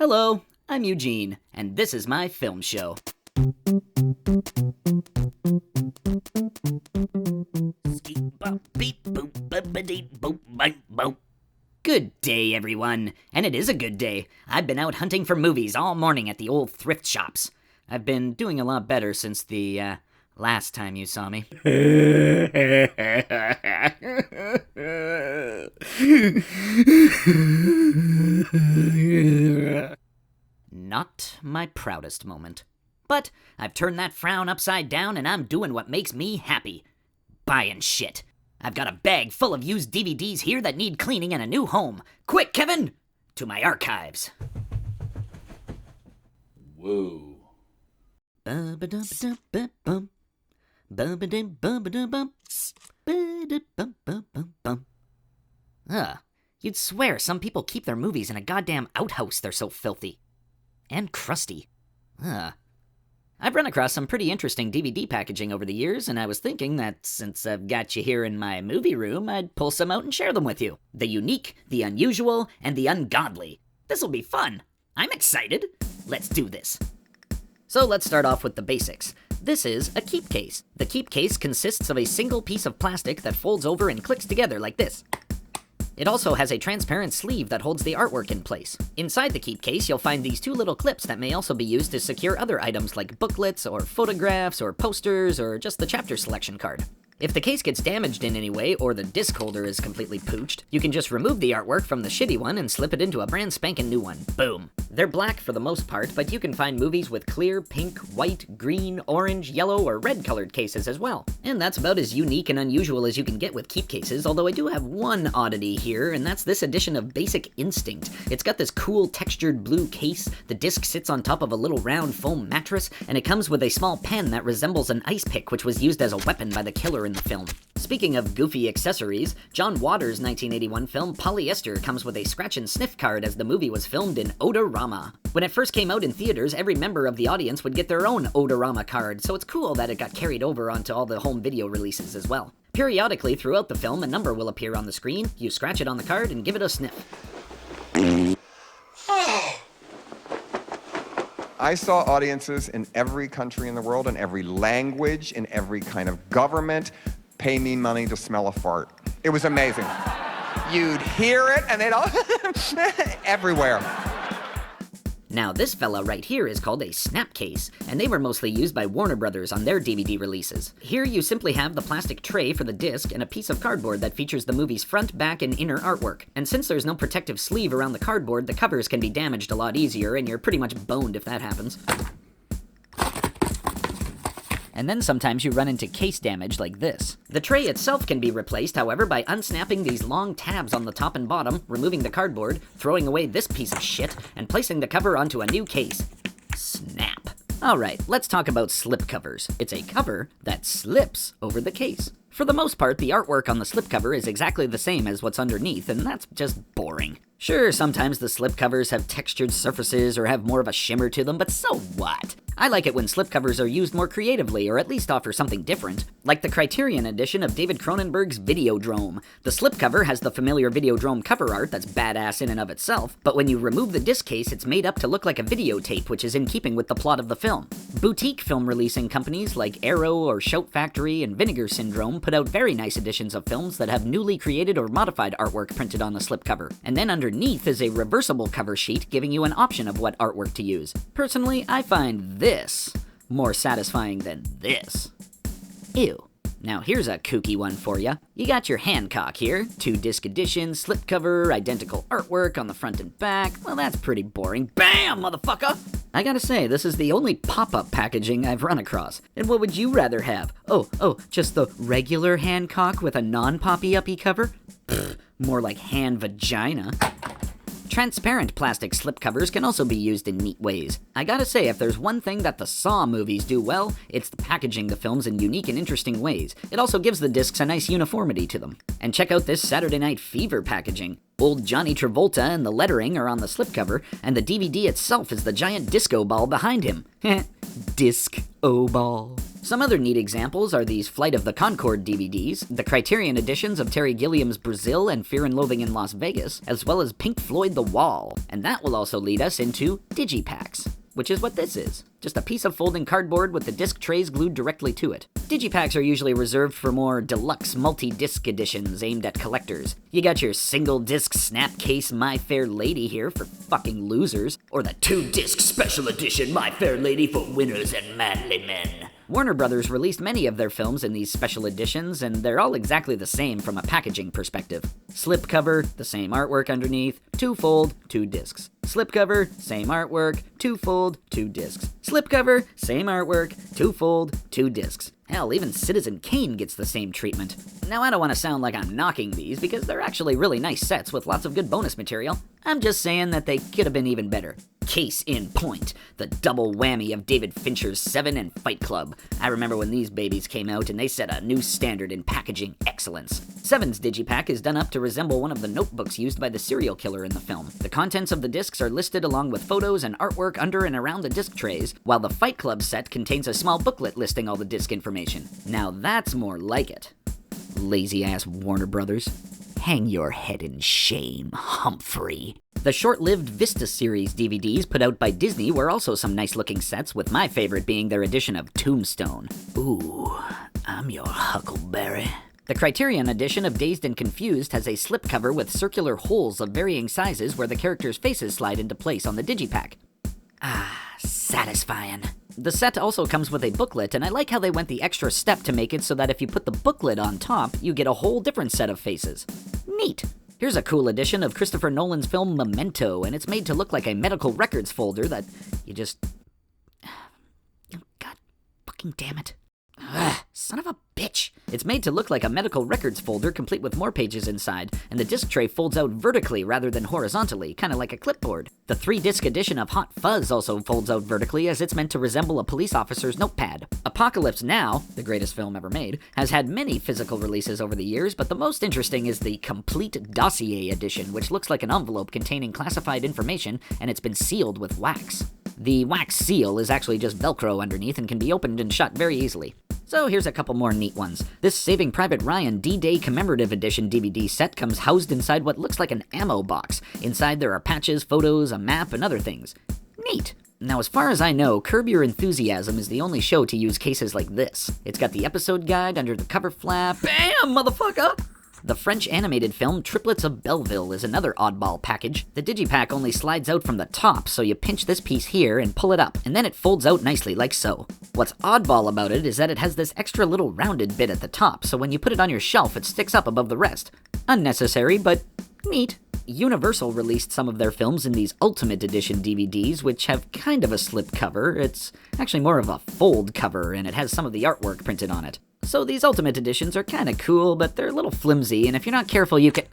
Hello, I'm Eugene, and this is my film show. Good day, everyone. And it is a good day. I've been out hunting for movies all morning at the old thrift shops. I've been doing a lot better since the, last time you saw me. Not my proudest moment. But I've turned that frown upside down and I'm doing what makes me happy. Buying shit. I've got a bag full of used DVDs here that need cleaning and a new home. Quick, Kevin! To my archives. Whoa. Ba-ba-dum-ba-dum-ba-bum. Ba-ba-dum-ba-ba-dum-bum. Ba-da-bum-bum-bum-bum. You'd swear some people keep their movies in a goddamn outhouse, they're so filthy. And crusty. I've run across some pretty interesting DVD packaging over the years, and I was thinking that since I've got you here in my movie room, I'd pull some out and share them with you. The unique, the unusual, and the ungodly. This'll be fun. I'm excited. Let's do this. So let's start off with the basics. This is a keep case. The keep case consists of a single piece of plastic that folds over and clicks together like this. It also has a transparent sleeve that holds the artwork in place. Inside the keep case, you'll find these two little clips that may also be used to secure other items like booklets or photographs or posters or just the chapter selection card. If the case gets damaged in any way or the disc holder is completely pooched, you can just remove the artwork from the shitty one and slip it into a brand spanking new one. Boom. They're black for the most part, but you can find movies with clear, pink, white, green, orange, yellow, or red colored cases as well. And that's about as unique and unusual as you can get with keep cases, although I do have one oddity here, and that's this edition of Basic Instinct. It's got this cool textured blue case, the disc sits on top of a little round foam mattress, and it comes with a small pen that resembles an ice pick which was used as a weapon by the killer in the film. Speaking of goofy accessories, John Waters' 1981 film Polyester comes with a scratch and sniff card as the movie was filmed in Odorama. When it first came out in theaters, every member of the audience would get their own Odorama card, so it's cool that it got carried over onto all the home video releases as well. Periodically throughout the film, a number will appear on the screen, you scratch it on the card and give it a sniff. I saw audiences in every country in the world, in every language, in every kind of government, pay me money to smell a fart. It was amazing. You'd hear it and they'd all everywhere. Now this fella right here is called a snap case, and they were mostly used by Warner Brothers on their DVD releases. Here you simply have the plastic tray for the disc and a piece of cardboard that features the movie's front, back, and inner artwork. And since there's no protective sleeve around the cardboard, the covers can be damaged a lot easier, and you're pretty much boned if that happens. And then sometimes you run into case damage like this. The tray itself can be replaced, however, by unsnapping these long tabs on the top and bottom, removing the cardboard, throwing away this piece of shit, and placing the cover onto a new case. Snap. Alright, let's talk about slip covers. It's a cover that slips over the case. For the most part, the artwork on the slipcover is exactly the same as what's underneath, and that's just boring. Sure, sometimes the slipcovers have textured surfaces or have more of a shimmer to them, but so what? I like it when slipcovers are used more creatively, or at least offer something different. Like the Criterion edition of David Cronenberg's Videodrome. The slipcover has the familiar Videodrome cover art that's badass in and of itself, but when you remove the disc case, it's made up to look like a videotape, which is in keeping with the plot of the film. Boutique film releasing companies like Arrow or Shout Factory and Vinegar Syndrome put out very nice editions of films that have newly created or modified artwork printed on the slipcover. And then underneath is a reversible cover sheet giving you an option of what artwork to use. Personally, I find this more satisfying than this. Ew. Now here's a kooky one for ya. You got your Hancock here, 2-disc edition, slipcover, identical artwork on the front and back. Well, that's pretty boring. Bam, motherfucker! I gotta say, this is the only pop-up packaging I've run across. And what would you rather have? Oh, just the regular Hancock with a non-poppy-uppy cover? Pfft, more like hand vagina. Transparent plastic slipcovers can also be used in neat ways. I gotta say, if there's one thing that the Saw movies do well, it's the packaging the films in unique and interesting ways. It also gives the discs a nice uniformity to them. And check out this Saturday Night Fever packaging. Old Johnny Travolta and the lettering are on the slipcover, and the DVD itself is the giant disco ball behind him. Disc-o ball. Some other neat examples are these Flight of the Conchord DVDs, the Criterion editions of Terry Gilliam's Brazil and Fear and Loathing in Las Vegas, as well as Pink Floyd The Wall. And that will also lead us into Digipacks, which is what this is. Just a piece of folding cardboard with the disc trays glued directly to it. Digipacks are usually reserved for more deluxe multi-disc editions aimed at collectors. You got your single-disc snapcase My Fair Lady here for fucking losers, or the 2-disc special edition My Fair Lady for winners and manly men. Warner Brothers released many of their films in these special editions, and they're all exactly the same from a packaging perspective. Slipcover, the same artwork underneath, 2-fold, 2 discs. Slipcover, same artwork, 2-fold, 2 discs. Slipcover, same artwork, 2-fold, 2 discs. Hell, even Citizen Kane gets the same treatment. Now, I don't want to sound like I'm knocking these, because they're actually really nice sets with lots of good bonus material. I'm just saying that they could have been even better. Case in point, the double whammy of David Fincher's Seven and Fight Club. I remember when these babies came out and they set a new standard in packaging excellence. Seven's Digipack is done up to resemble one of the notebooks used by the serial killer in the film. The contents of the discs are listed along with photos and artwork under and around the disc trays, while the Fight Club set contains a small booklet listing all the disc information. Now that's more like it. Lazy-ass Warner Brothers. Hang your head in shame, Humphrey. The short-lived Vista series DVDs put out by Disney were also some nice-looking sets, with my favorite being their edition of Tombstone. Ooh, I'm your Huckleberry. The Criterion edition of Dazed and Confused has a slipcover with circular holes of varying sizes where the characters' faces slide into place on the Digipack. Ah, satisfying. The set also comes with a booklet, and I like how they went the extra step to make it so that if you put the booklet on top, you get a whole different set of faces. Neat. Here's a cool edition of Christopher Nolan's film Memento, and it's made to look like a medical records folder that you just... God fucking damn it. Ugh, son of a bitch. It's made to look like a medical records folder complete with more pages inside, and the disc tray folds out vertically rather than horizontally, kind of like a clipboard. The 3-disc edition of Hot Fuzz also folds out vertically, as it's meant to resemble a police officer's notepad. Apocalypse Now, the greatest film ever made, has had many physical releases over the years, but the most interesting is the Complete Dossier edition, which looks like an envelope containing classified information, and it's been sealed with wax. The wax seal is actually just Velcro underneath and can be opened and shut very easily. So here's a couple more neat ones. This Saving Private Ryan D-Day Commemorative Edition DVD set comes housed inside what looks like an ammo box. Inside there are patches, photos, a map, and other things. Neat. Now, as far as I know, Curb Your Enthusiasm is the only show to use cases like this. It's got the episode guide under the cover flap. Bam, motherfucker! The French animated film Triplets of Belleville is another oddball package. The Digipack only slides out from the top, so you pinch this piece here and pull it up, and then it folds out nicely like so. What's oddball about it is that it has this extra little rounded bit at the top, so when you put it on your shelf, it sticks up above the rest. Unnecessary, but neat. Universal released some of their films in these Ultimate Edition DVDs, which have kind of a slip cover. It's actually more of a fold cover, and it has some of the artwork printed on it. So these Ultimate Editions are kinda cool, but they're a little flimsy, and if you're not careful, you can...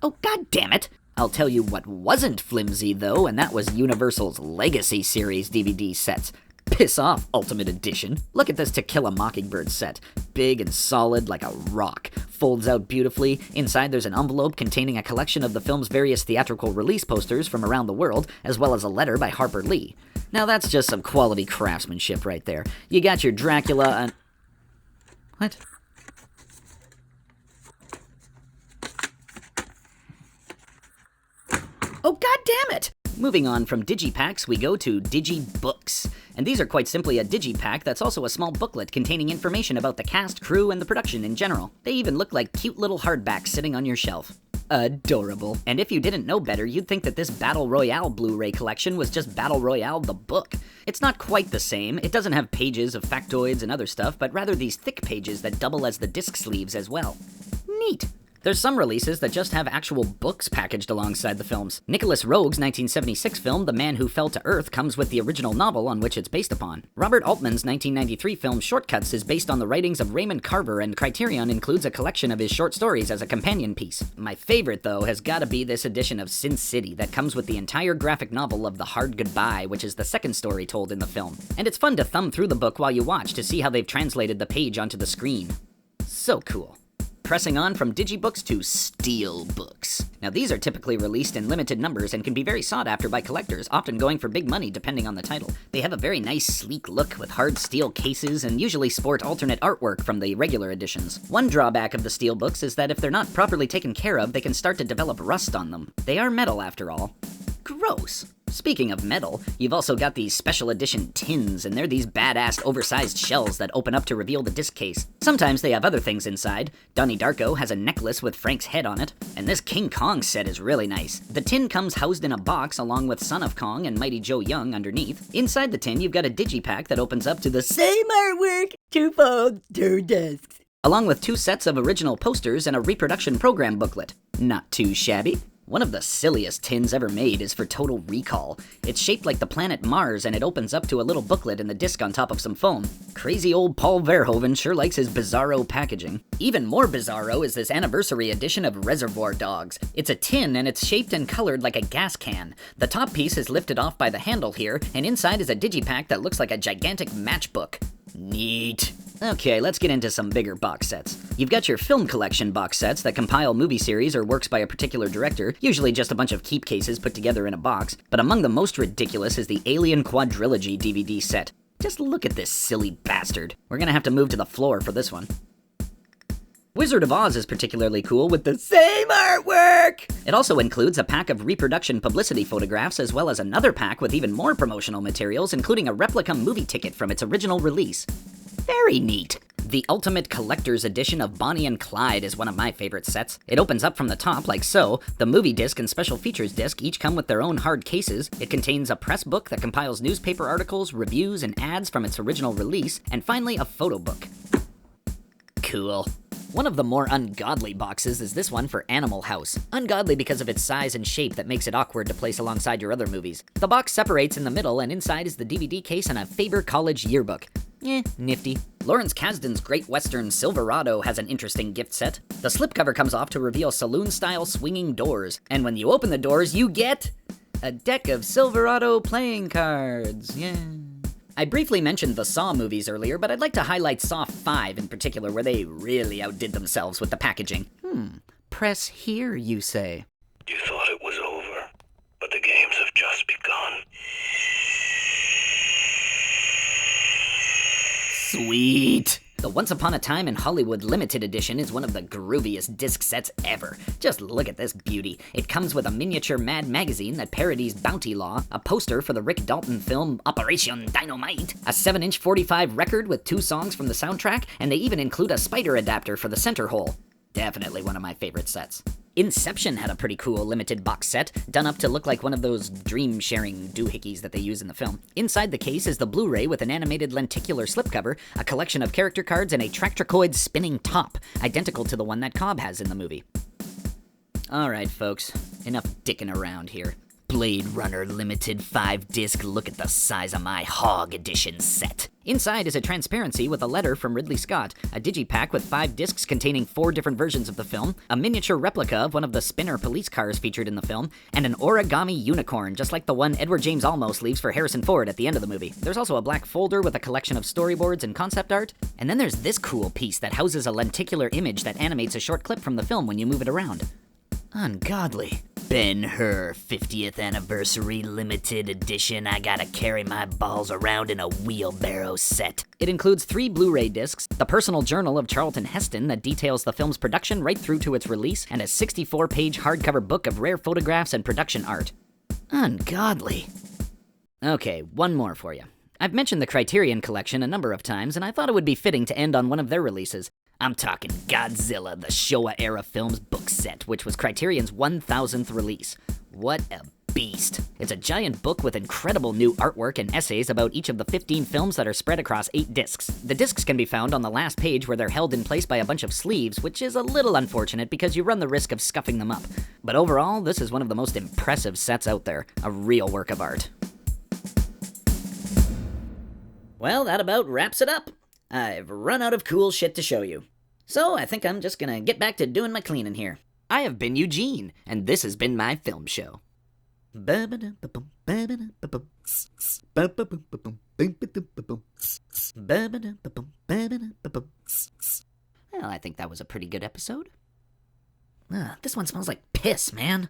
Oh, god damn it! I'll tell you what wasn't flimsy, though, and that was Universal's Legacy Series DVD sets. Piss off, Ultimate Edition. Look at this To Kill a Mockingbird set. Big and solid like a rock. Folds out beautifully. Inside there's an envelope containing a collection of the film's various theatrical release posters from around the world, as well as a letter by Harper Lee. Now that's just some quality craftsmanship right there. You got your Dracula and... What? Oh, god damn it! Moving on from Digipacks, we go to Digibooks. And these are quite simply a Digipack that's also a small booklet containing information about the cast, crew, and the production in general. They even look like cute little hardbacks sitting on your shelf. Adorable. And if you didn't know better, you'd think that this Battle Royale Blu-ray collection was just Battle Royale the book. It's not quite the same. It doesn't have pages of factoids and other stuff, but rather these thick pages that double as the disc sleeves as well. Neat. There's some releases that just have actual books packaged alongside the films. Nicholas Roeg's 1976 film, The Man Who Fell to Earth, comes with the original novel on which it's based upon. Robert Altman's 1993 film Shortcuts is based on the writings of Raymond Carver, and Criterion includes a collection of his short stories as a companion piece. My favorite, though, has gotta be this edition of Sin City that comes with the entire graphic novel of The Hard Goodbye, which is the second story told in the film. And it's fun to thumb through the book while you watch to see how they've translated the page onto the screen. So cool. Pressing on from Digibooks to Steelbooks. Now these are typically released in limited numbers and can be very sought after by collectors, often going for big money depending on the title. They have a very nice sleek look with hard steel cases and usually sport alternate artwork from the regular editions. One drawback of the Steelbooks is that if they're not properly taken care of, they can start to develop rust on them. They are metal after all. Gross. Speaking of metal, you've also got these special edition tins, and they're these badass oversized shells that open up to reveal the disc case. Sometimes they have other things inside. Donnie Darko has a necklace with Frank's head on it, and this King Kong set is really nice. The tin comes housed in a box along with Son of Kong and Mighty Joe Young underneath. Inside the tin, you've got a digipack that opens up to the same artwork, 2 folds, 2 discs, along with 2 sets of original posters and a reproduction program booklet. Not too shabby. One of the silliest tins ever made is for Total Recall. It's shaped like the planet Mars, and it opens up to a little booklet and the disc on top of some foam. Crazy old Paul Verhoeven sure likes his bizarro packaging. Even more bizarro is this anniversary edition of Reservoir Dogs. It's a tin, and it's shaped and colored like a gas can. The top piece is lifted off by the handle here, and inside is a digipack that looks like a gigantic matchbook. Neat. Okay, let's get into some bigger box sets. You've got your film collection box sets that compile movie series or works by a particular director, usually just a bunch of keep cases put together in a box, but among the most ridiculous is the Alien Quadrilogy DVD set. Just look at this silly bastard. We're gonna have to move to the floor for this one. Wizard of Oz is particularly cool with the same artwork! It also includes a pack of reproduction publicity photographs as well as another pack with even more promotional materials, including a replica movie ticket from its original release. Very neat. The Ultimate Collector's Edition of Bonnie and Clyde is one of my favorite sets. It opens up from the top like so. The movie disc and special features disc each come with their own hard cases. It contains a press book that compiles newspaper articles, reviews, and ads from its original release, and finally a photo book. Cool. One of the more ungodly boxes is this one for Animal House. Ungodly because of its size and shape that makes it awkward to place alongside your other movies. The box separates in the middle, and inside is the DVD case and a Faber College yearbook. Nifty. Lawrence Kasdan's Great Western Silverado has an interesting gift set. The slipcover comes off to reveal saloon-style swinging doors, and when you open the doors, you get a deck of Silverado playing cards. Yeah. I briefly mentioned the Saw movies earlier, but I'd like to highlight Saw 5 in particular, where they really outdid themselves with the packaging. Press here, you say. You thought it was over, but the games have just begun. Sweet! The Once Upon a Time in Hollywood Limited Edition is one of the grooviest disc sets ever. Just look at this beauty. It comes with a miniature Mad magazine that parodies Bounty Law, a poster for the Rick Dalton film Operation Dynamite, a 7-inch 45 record with 2 songs from the soundtrack, and they even include a spider adapter for the center hole. Definitely one of my favorite sets. Inception had a pretty cool limited box set, done up to look like one of those dream-sharing doohickeys that they use in the film. Inside the case is the Blu-ray with an animated lenticular slipcover, a collection of character cards, and a Tractracoid spinning top, identical to the one that Cobb has in the movie. Alright, folks, enough dicking around here. Blade Runner Limited 5-disc Look at the Size of My Hog Edition set. Inside is a transparency with a letter from Ridley Scott, a digipack with 5 discs containing 4 different versions of the film, a miniature replica of one of the Spinner police cars featured in the film, and an origami unicorn, just like the one Edward James Olmos leaves for Harrison Ford at the end of the movie. There's also a black folder with a collection of storyboards and concept art, and then there's this cool piece that houses a lenticular image that animates a short clip from the film when you move it around. Ungodly. Ben-Hur 50th Anniversary Limited Edition I Gotta Carry My Balls Around in a Wheelbarrow set. It includes 3 Blu-ray discs, the personal journal of Charlton Heston that details the film's production right through to its release, and a 64-page hardcover book of rare photographs and production art. Ungodly. Okay, one more for you. I've mentioned the Criterion collection a number of times, and I thought it would be fitting to end on one of their releases. I'm talking Godzilla, the Showa-era films book set, which was Criterion's 1000th release. What a beast. It's a giant book with incredible new artwork and essays about each of the 15 films that are spread across 8 discs. The discs can be found on the last page where they're held in place by a bunch of sleeves, which is a little unfortunate because you run the risk of scuffing them up. But overall, this is one of the most impressive sets out there. A real work of art. Well, that about wraps it up. I've run out of cool shit to show you. So I think I'm just gonna get back to doing my cleaning here. I have been Eugene, and this has been my film show. Well, I think that was a pretty good episode. This one smells like piss, man.